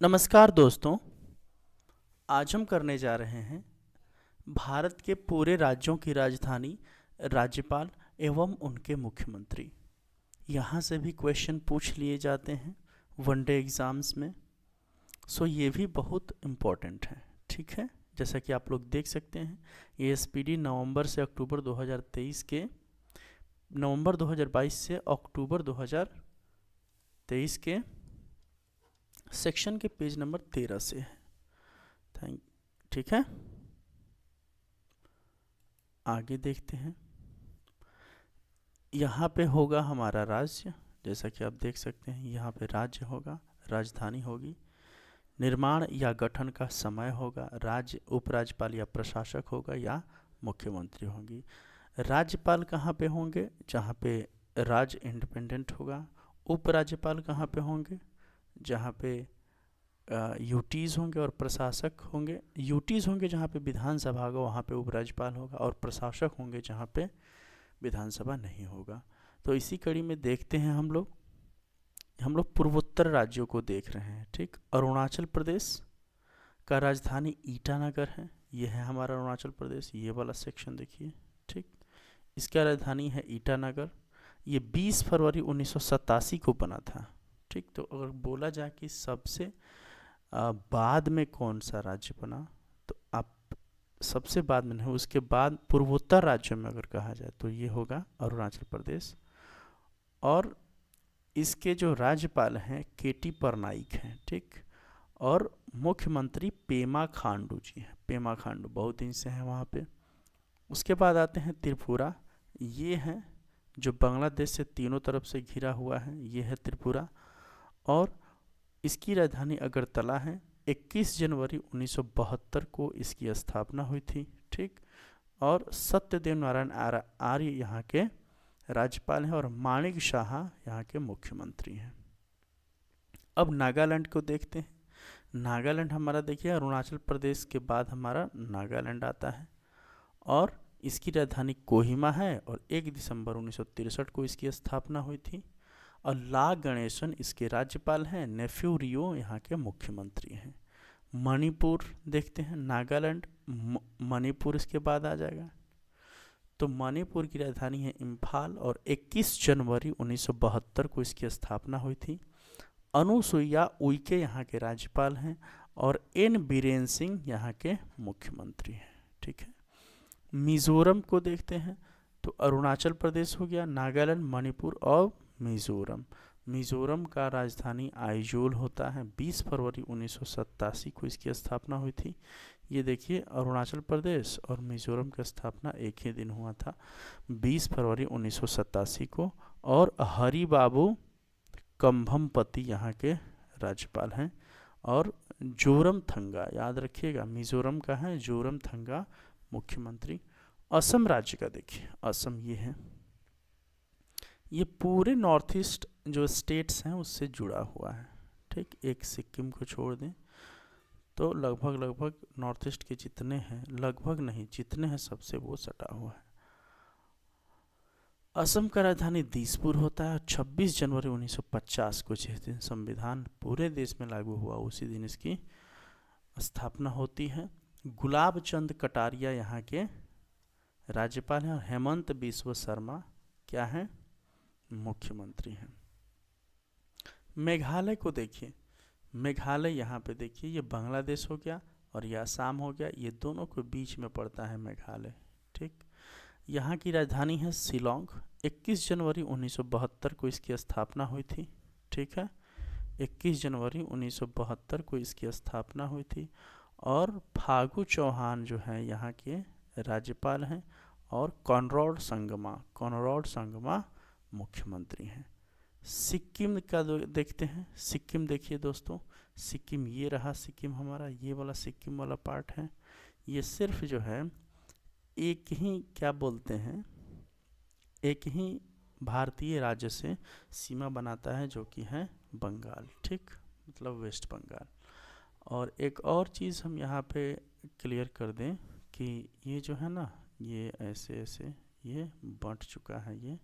नमस्कार दोस्तों। आज हम करने जा रहे हैं भारत के पूरे राज्यों की राजधानी, राज्यपाल एवं उनके मुख्यमंत्री। यहाँ से भी क्वेश्चन पूछ लिए जाते हैं वनडे एग्ज़ाम्स में। सो ये भी बहुत इम्पोर्टेंट है। ठीक है, जैसा कि आप लोग देख सकते हैं, एएसपीडी नवंबर से अक्टूबर 2023 के नवंबर 2022 से अक्टूबर 2023 के सेक्शन के पेज नंबर 13 से है। ठीक है, आगे देखते हैं। यहाँ पे होगा हमारा राज्य, जैसा कि आप देख सकते हैं यहाँ पे राज्य होगा, राजधानी होगी, निर्माण या गठन का समय होगा, राज्य उपराज्यपाल या प्रशासक होगा या मुख्यमंत्री होंगी। राज्यपाल कहाँ पे होंगे? जहाँ पे राज्य इंडिपेंडेंट होगा। उपराज्यपाल कहाँ पे होंगे? जहाँ पे यूटीज़ होंगे और प्रशासक होंगे। यूटीज़ होंगे जहाँ पे विधानसभा होगा, वहाँ पे उपराज्यपाल होगा, और प्रशासक होंगे जहाँ पे विधानसभा नहीं होगा। तो इसी कड़ी में देखते हैं हम लोग पूर्वोत्तर राज्यों को देख रहे हैं। ठीक, अरुणाचल प्रदेश का राजधानी ईटानगर है। ये है हमारा अरुणाचल प्रदेश, ये वाला सेक्शन देखिए। ठीक, इसका राजधानी है ईटानगर। ये 20 फरवरी 1987 को बना था। ठीक, तो अगर बोला जाए कि सबसे बाद में कौन सा राज्य बना, तो आप सबसे बाद में नहीं, उसके बाद पूर्वोत्तर राज्यों में अगर कहा जाए तो ये होगा अरुणाचल प्रदेश। और इसके जो राज्यपाल हैं केटी परनाइक हैं। ठीक, और मुख्यमंत्री पेमा खांडू जी हैं। पेमा खांडू बहुत दिन से हैं वहाँ पे। उसके बाद आते हैं त्रिपुरा। ये हैं जो बांग्लादेश से तीनों तरफ से घिरा हुआ है, ये है त्रिपुरा। और इसकी राजधानी अगरतला है। 21 जनवरी 1972 को इसकी स्थापना हुई थी। ठीक, और सत्यदेव नारायण आर्य यहाँ के राज्यपाल हैं और माणिक शाह यहाँ के मुख्यमंत्री हैं। अब नागालैंड को देखते हैं। नागालैंड हमारा देखिए अरुणाचल प्रदेश के बाद हमारा नागालैंड आता है, और इसकी राजधानी कोहिमा है, और 1 दिसंबर 1963 को इसकी स्थापना हुई थी। और ला गणेशन इसके राज्यपाल हैं, नेफ्यू रियो यहाँ के मुख्यमंत्री हैं। मणिपुर देखते हैं, नागालैंड मणिपुर इसके बाद आ जाएगा। तो मणिपुर की राजधानी है इम्फाल, और 21 जनवरी 1972 को इसकी स्थापना हुई थी। अनुसुईया उइके यहाँ के राज्यपाल हैं, और एन बीरेन सिंह यहाँ के मुख्यमंत्री हैं। ठीक है, मिज़ोरम को देखते हैं। तो अरुणाचल प्रदेश हो गया, नागालैंड, मणिपुर और मिज़ोरम। मिज़ोरम का राजधानी आइजोल होता है। 20 फरवरी 1987 को इसकी स्थापना हुई थी। ये देखिए अरुणाचल प्रदेश और मिज़ोरम की स्थापना एक ही दिन हुआ था, 20 फरवरी 1987 को। और हरि बाबू कंभमपति यहाँ के राज्यपाल हैं। और जोरम थंगा, याद रखिएगा मिज़ोरम का है जोरम थंगा मुख्यमंत्री। असम राज्य का देखिए, असम ये है, ये पूरे नॉर्थ ईस्ट जो स्टेट्स हैं उससे जुड़ा हुआ है। ठीक, एक सिक्किम को छोड़ दें तो लगभग नॉर्थ ईस्ट के जितने हैं, लगभग नहीं जितने हैं सबसे वो सटा हुआ है। असम का राजधानी दिसपुर होता है। 26 जनवरी 1950 को, जिस दिन संविधान पूरे देश में लागू हुआ, उसी दिन इसकी स्थापना होती है। गुलाब चंद कटारिया यहाँ के राज्यपाल हैं, और हेमंत बिस्व शर्मा क्या हैं? मुख्यमंत्री हैं। मेघालय को देखिए, मेघालय यहाँ पे देखिए, ये बांग्लादेश हो गया और ये असम हो गया, ये दोनों के बीच में पड़ता है मेघालय। ठीक, यहाँ की राजधानी है शिलोंग। 21 जनवरी 1972 को इसकी स्थापना हुई थी। ठीक है, 21 जनवरी 1972 को इसकी स्थापना हुई थी। और फागू चौहान जो है यहाँ के राज्यपाल हैं, और कॉनरॉड संगमा मुख्यमंत्री हैं। सिक्किम का देखते हैं। सिक्किम देखिए दोस्तों, सिक्किम ये रहा, सिक्किम हमारा ये वाला सिक्किम वाला पार्ट है। ये सिर्फ जो है एक ही क्या बोलते हैं, एक ही भारतीय राज्य से सीमा बनाता है, जो कि है बंगाल। ठीक, मतलब वेस्ट बंगाल। और एक और चीज़ हम यहाँ पे क्लियर कर दें कि ये जो है ना, ये ऐसे ऐसे ये बंट चुका है ये।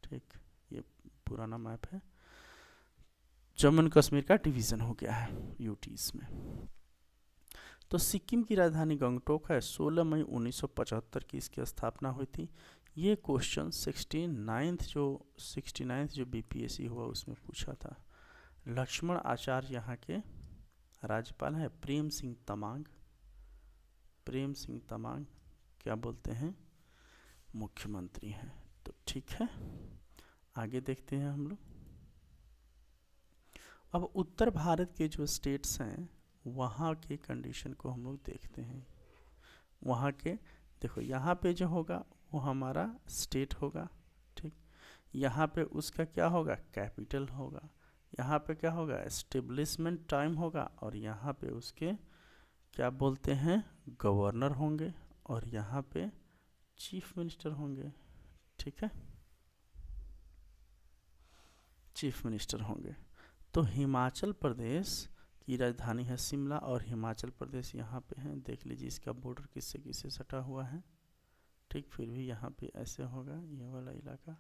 ठीक, ये पुराना मैप है। जम्मू एंड कश्मीर का डिवीज़न हो गया है यूटीज़ में। तो सिक्किम की राजधानी गंगटोक है। 16 मई 1975 की इसकी स्थापना हुई थी। ये क्वेश्चन 69th जो बीपीएससी हुआ उसमें पूछा था। लक्ष्मण आचार्य यहाँ के राज्यपाल हैं। प्रेम सिंह तमांग क्या बोलते हैं, मुख्यमंत्री हैं। तो ठीक है, आगे देखते हैं हम लोग। अब उत्तर भारत के जो स्टेट्स हैं वहाँ के कंडीशन को हम लोग देखते हैं। वहाँ के देखो, यहाँ पे जो होगा वो हमारा स्टेट होगा, ठीक। यहाँ पे उसका क्या होगा, कैपिटल होगा। यहाँ पे क्या होगा, एस्टेब्लिशमेंट टाइम होगा। और यहाँ पे उसके क्या बोलते हैं, गवर्नर होंगे। और यहाँ पे चीफ मिनिस्टर होंगे, ठीक है, चीफ मिनिस्टर होंगे। तो हिमाचल प्रदेश की राजधानी है शिमला, और हिमाचल प्रदेश यहाँ पे है। देख लीजिए इसका बॉर्डर किससे किससे सटा हुआ है, ठीक। फिर भी यहाँ पे ऐसे होगा ये वाला इलाका।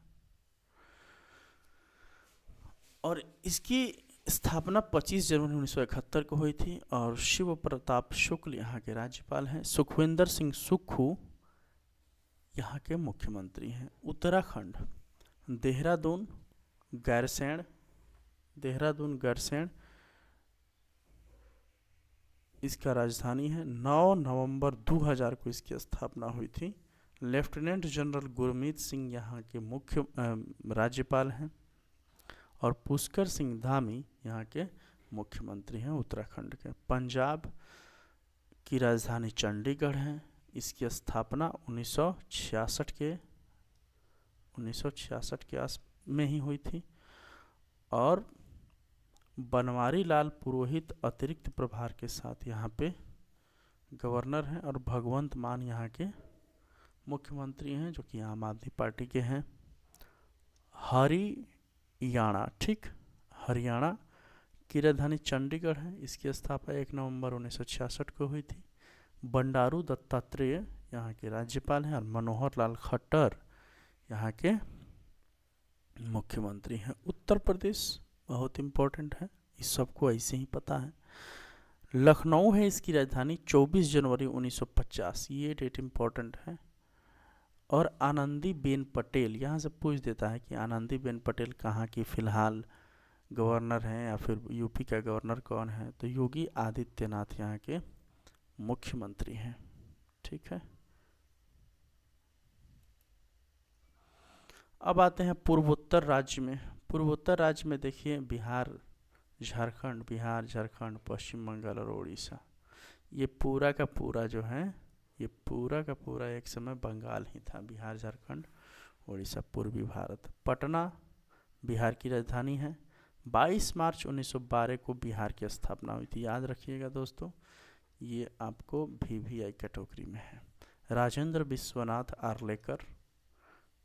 और इसकी स्थापना 25 जनवरी 1971 को हुई थी। और शिव प्रताप शुक्ल यहाँ के राज्यपाल हैं। सुखविंदर सिंह सुक्खू यहाँ के मुख्यमंत्री हैं। उत्तराखंड देहरादून गैरसैंण इसका राजधानी है। 9 नवंबर 2000 को इसकी स्थापना हुई थी। लेफ्टिनेंट जनरल गुरमीत सिंह यहाँ के मुख्य राज्यपाल हैं। और पुष्कर सिंह धामी यहाँ के मुख्यमंत्री हैं उत्तराखंड के। पंजाब की राजधानी चंडीगढ़ है। इसकी स्थापना 1966 के आस में ही हुई थी। और बनवारी लाल पुरोहित अतिरिक्त प्रभार के साथ यहाँ पे गवर्नर हैं। और भगवंत मान यहाँ के मुख्यमंत्री हैं, जो कि आम आदमी पार्टी के हैं। हरियाणा, ठीक, हरियाणा की राजधानी चंडीगढ़ है। इसकी स्थापना 1 नवंबर 1966 को हुई थी। बंडारू दत्तात्रेय यहाँ के राज्यपाल हैं। और मनोहर लाल खट्टर यहाँ के मुख्यमंत्री हैं। उत्तर प्रदेश बहुत इम्पोर्टेंट है, इस सबको ऐसे ही पता है। लखनऊ है इसकी राजधानी। 24 जनवरी 1950, ये डेट इम्पोर्टेंट है। और आनंदीबेन पटेल, यहाँ से पूछ देता है कि आनंदीबेन पटेल कहाँ की फ़िलहाल गवर्नर हैं, या फिर यूपी का गवर्नर कौन है। तो योगी आदित्यनाथ यहाँ के मुख्यमंत्री हैं, ठीक है। अब आते हैं पूर्वोत्तर राज्य में। पूर्वोत्तर राज्य में देखिए बिहार, झारखंड, पश्चिम बंगाल और उड़ीसा। ये पूरा का पूरा जो है, ये पूरा का पूरा एक समय बंगाल ही था। बिहार, झारखंड, उड़ीसा, पूर्वी भारत। पटना बिहार की राजधानी है। 22 मार्च 1912 को बिहार की स्थापना हुई थी। याद रखिएगा दोस्तों, ये आपको VVI कैटेगरी में है। राजेंद्र विश्वनाथ आर्लेकर,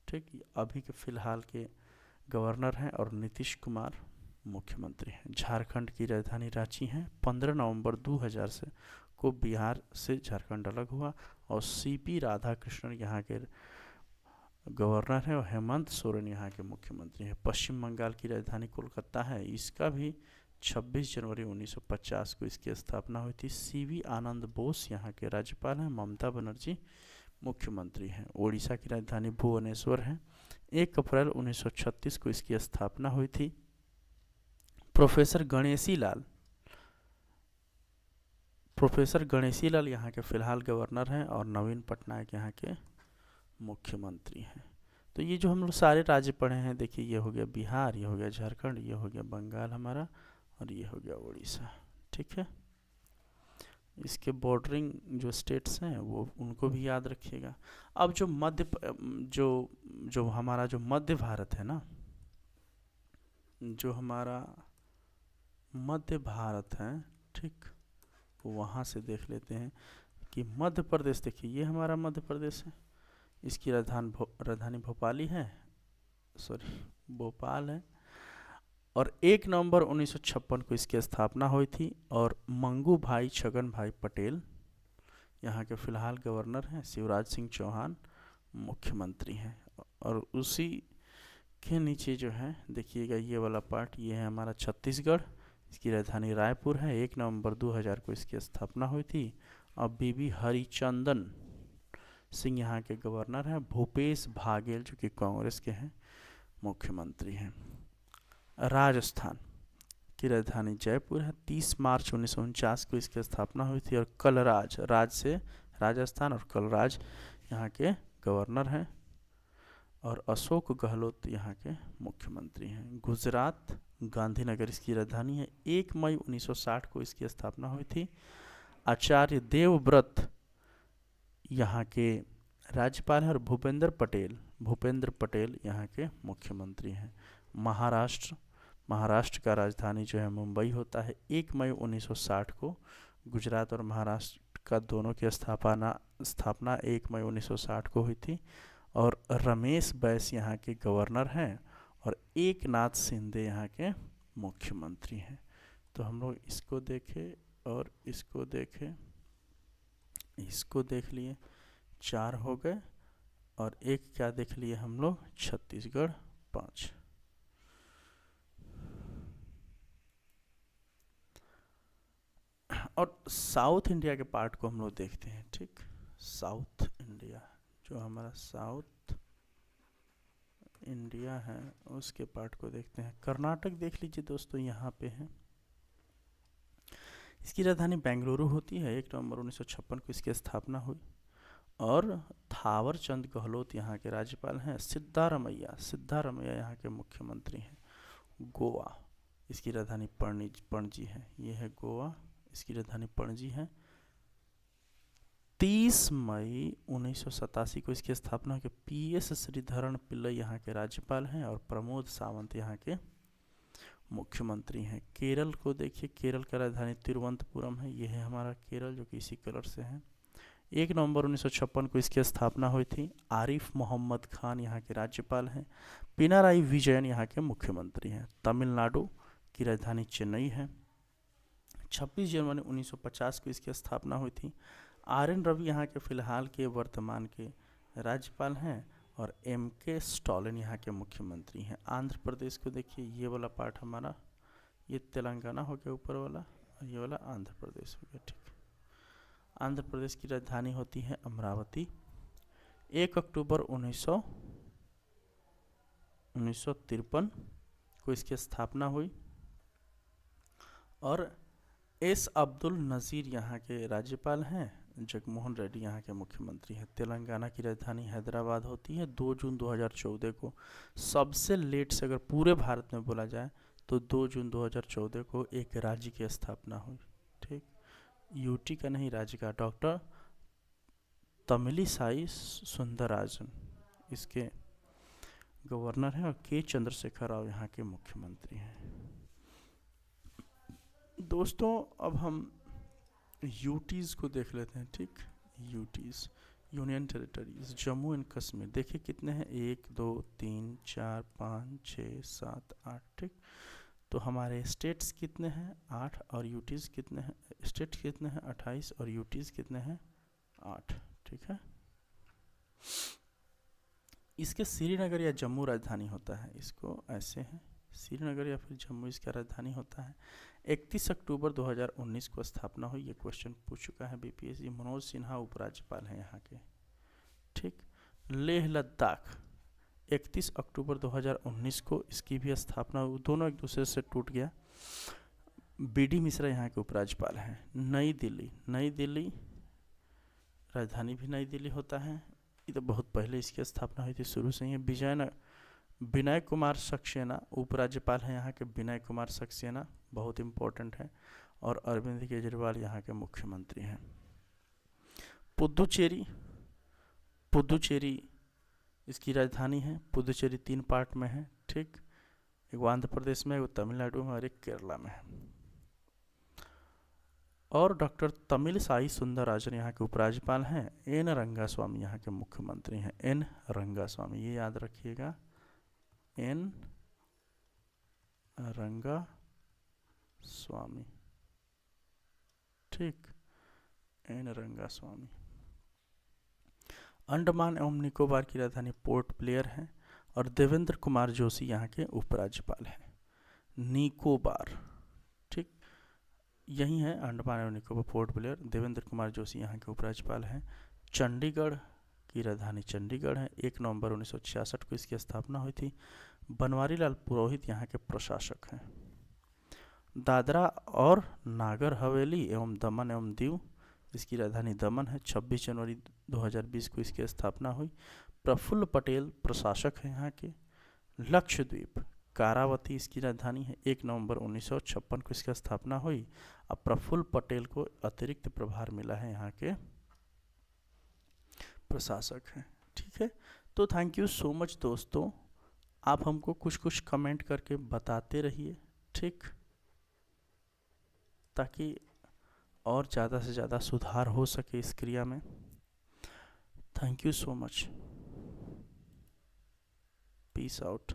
ठीक, अभी के फिलहाल के गवर्नर हैं। और नीतीश कुमार मुख्यमंत्री हैं। झारखंड की राजधानी रांची है। 15 नवंबर 2000 से को बिहार से झारखंड अलग हुआ। और CP राधाकृष्णन यहाँ के गवर्नर हैं। और हेमंत सोरेन यहाँ के मुख्यमंत्री हैं। पश्चिम बंगाल की राजधानी कोलकाता है। इसका भी 26 जनवरी 1950 को इसकी स्थापना हुई थी। CV आनंद बोस यहाँ के राज्यपाल हैं। ममता बनर्जी मुख्यमंत्री हैं। उड़ीसा की राजधानी भुवनेश्वर है। 1 अप्रैल 1936 को इसकी स्थापना हुई थी। प्रोफेसर गणेशी लाल यहाँ के फिलहाल गवर्नर हैं। और नवीन पटनायक यहाँ के मुख्यमंत्री हैं। तो ये जो हम लोग सारे राज्य पढ़े हैं, देखिए ये हो गया बिहार, ये हो गया झारखंड, ये हो गया बंगाल हमारा, और ये हो गया उड़ीसा, ठीक है। इसके बॉर्डरिंग जो स्टेट्स हैं वो उनको भी याद रखिएगा। अब जो हमारा जो मध्य भारत है ना, जो हमारा मध्य भारत है, ठीक, वहाँ से देख लेते हैं कि मध्य प्रदेश, देखिए ये हमारा मध्य प्रदेश है। इसकी राजधानी भोपाल है। और 1 नवंबर 1956 को इसकी स्थापना हुई थी। और मंगू भाई छगन भाई पटेल यहाँ के फिलहाल गवर्नर हैं। शिवराज सिंह चौहान मुख्यमंत्री हैं। और उसी इसके नीचे जो है देखिएगा ये वाला पार्ट, ये है हमारा छत्तीसगढ़। इसकी राजधानी रायपुर है। 1 नवंबर 2000 को इसकी स्थापना हुई थी। अब बीबी हरिचंदन सिंह यहाँ के गवर्नर हैं। भूपेश भागेल जो कि कांग्रेस के हैं मुख्यमंत्री हैं। राजस्थान की राजधानी जयपुर है। 30 मार्च 1949 को इसकी स्थापना हुई थी। और कलराज, राज से राजस्थान, और कलराज यहाँ के गवर्नर हैं। और अशोक गहलोत यहाँ के मुख्यमंत्री हैं। गुजरात, गांधीनगर इसकी राजधानी है। 1 मई 1960 को इसकी स्थापना हुई थी। आचार्य देवव्रत यहाँ के राज्यपाल हैं। और भूपेंद्र पटेल यहाँ के मुख्यमंत्री हैं। महाराष्ट्र का राजधानी जो है मुंबई होता है। 1 मई 1960 को गुजरात और महाराष्ट्र का दोनों की स्थापना 1 मई 1960 को हुई थी। और रमेश बैस यहाँ के गवर्नर हैं। और एकनाथ शिंदे यहाँ के मुख्यमंत्री हैं। तो हम लोग इसको देखें और इसको देखें, इसको देख लिए, 4 हो गए। और एक क्या देख लिए हम लोग, छत्तीसगढ़ 5। और साउथ इंडिया के पार्ट को हम लोग देखते हैं। ठीक, साउथ इंडिया जो हमारा साउथ इंडिया है उसके पार्ट को देखते हैं। कर्नाटक देख लीजिए दोस्तों, यहाँ पे है। इसकी राजधानी बेंगलुरु होती है। 1 नवंबर 1956 को इसकी स्थापना हुई। और थावर चंद गहलोत यहाँ के राज्यपाल हैं। सिद्धारमैया यहाँ के मुख्यमंत्री हैं। गोवा, इसकी राजधानी पणजी है। ये है गोवा, इसकी राजधानी पणजी है। 30 मई 1987 को इसकी स्थापना हुई। PS श्रीधरन पिल्लई यहाँ के राज्यपाल हैं। और प्रमोद सावंत यहाँ के मुख्यमंत्री हैं। केरल को देखिए, केरल का राजधानी तिरुवनंतपुरम है। यह है हमारा केरल जो कि इसी कलर से है। 1 नवंबर 1956 को इसकी स्थापना हुई थी। आरिफ मोहम्मद खान यहाँ के राज्यपाल हैं। पिनाराई विजयन यहाँ के मुख्यमंत्री हैं। तमिलनाडु की राजधानी चेन्नई है। 26 जनवरी 1950 को इसकी स्थापना हुई थी। RN रवि यहाँ के फिलहाल के वर्तमान के राज्यपाल हैं। और MK स्टालिन यहाँ के मुख्यमंत्री हैं। आंध्र प्रदेश को देखिए, ये वाला पार्ट हमारा, ये तेलंगाना हो गया ऊपर वाला, और ये वाला आंध्र प्रदेश हो गया। ठीक, आंध्र प्रदेश की राजधानी होती है अमरावती। 1 अक्टूबर 1953 को इसकी स्थापना हुई। और S अब्दुल नज़ीर यहाँ के राज्यपाल हैं। जगमोहन रेड्डी यहाँ के मुख्यमंत्री हैं। तेलंगाना की राजधानी हैदराबाद होती है। 2 जून 2014 को, सबसे लेट से अगर पूरे भारत में बोला जाए तो 2 जून 2014 को एक राज्य की स्थापना हुई। ठीक, यूटी का नहीं, राज्य का। डॉक्टर तमिलिसाई सुंदरराजन इसके गवर्नर हैं। और K चंद्रशेखर राव यहाँ के मुख्यमंत्री हैं। दोस्तों अब हम यूटीज़ को देख लेते हैं। ठीक, UTs, union territories. Jammu and Kashmir देखिए कितने हैं, 1 2 3 4 5 6 7 8। ठीक, तो हमारे स्टेट्स कितने हैं, 8। और यूटीज़ कितने हैं, स्टेट्स कितने हैं, 28। और यूटीज़ कितने हैं, 8। ठीक है, इसके श्रीनगर या जम्मू राजधानी होता है। इसको ऐसे है, श्रीनगर या फिर जम्मू इसका राजधानी होता है। 31 अक्टूबर 2019 को स्थापना हुई। ये क्वेश्चन पूछ चुका है BPSC। मनोज सिन्हा उपराज्यपाल हैं यहाँ के। ठीक, लेह लद्दाख 31 अक्टूबर 2019 को इसकी भी स्थापना हुई। दोनों एक दूसरे से टूट गया। BD मिश्रा यहाँ के उपराज्यपाल हैं। नई दिल्ली राजधानी भी नई दिल्ली होता है। ये तो बहुत पहले इसकी स्थापना हुई थी, शुरू से ही। विनय कुमार सक्सेना उपराज्यपाल हैं यहाँ के। विनय कुमार सक्सेना बहुत इम्पोर्टेंट है। और अरविंद केजरीवाल यहाँ के मुख्यमंत्री हैं। पुदुचेरी इसकी राजधानी है। पुदुचेरी 3 पार्ट में है। ठीक, एक आंध्र प्रदेश में, एक तमिलनाडु में, और एक केरला में है। और डॉक्टर तमिलिसाई सुंदरराजन यहाँ के उपराज्यपाल हैं। N रंगास्वामी यहाँ के मुख्यमंत्री हैं। N रंगास्वामी, ये याद रखिएगा, N रंगास्वामी। ठीक, N रंगास्वामी। अंडमान एवं निकोबार की राजधानी पोर्ट ब्लेयर है। और देवेंद्र कुमार जोशी यहाँ के उपराज्यपाल हैं। निकोबार, ठीक, यही है अंडमान एवं निकोबार पोर्ट ब्लेयर। देवेंद्र कुमार जोशी यहाँ के उपराज्यपाल हैं। चंडीगढ़ की राजधानी चंडीगढ़ है। 1 नवंबर 1966 को इसकी स्थापना हुई थी। बनवारी लाल पुरोहित यहाँ के प्रशासक हैं। दादरा और नागर हवेली एवं दमन एवं दीव, इसकी राजधानी दमन है। 26 जनवरी 2020 को इसकी स्थापना हुई। प्रफुल्ल पटेल प्रशासक हैं यहाँ के। लक्षद्वीप कारावती इसकी राजधानी है। 1 नवंबर 1956 को इसकी स्थापना हुई। अब प्रफुल्ल पटेल को अतिरिक्त प्रभार मिला है, यहाँ के प्रशासक हैं। ठीक है, तो थैंक यू सो मच दोस्तों, आप हमको कुछ कुछ कमेंट करके बताते रहिए, ठीक, ताकि और ज़्यादा से ज़्यादा सुधार हो सके इस क्रिया में। Thank you so much, peace out.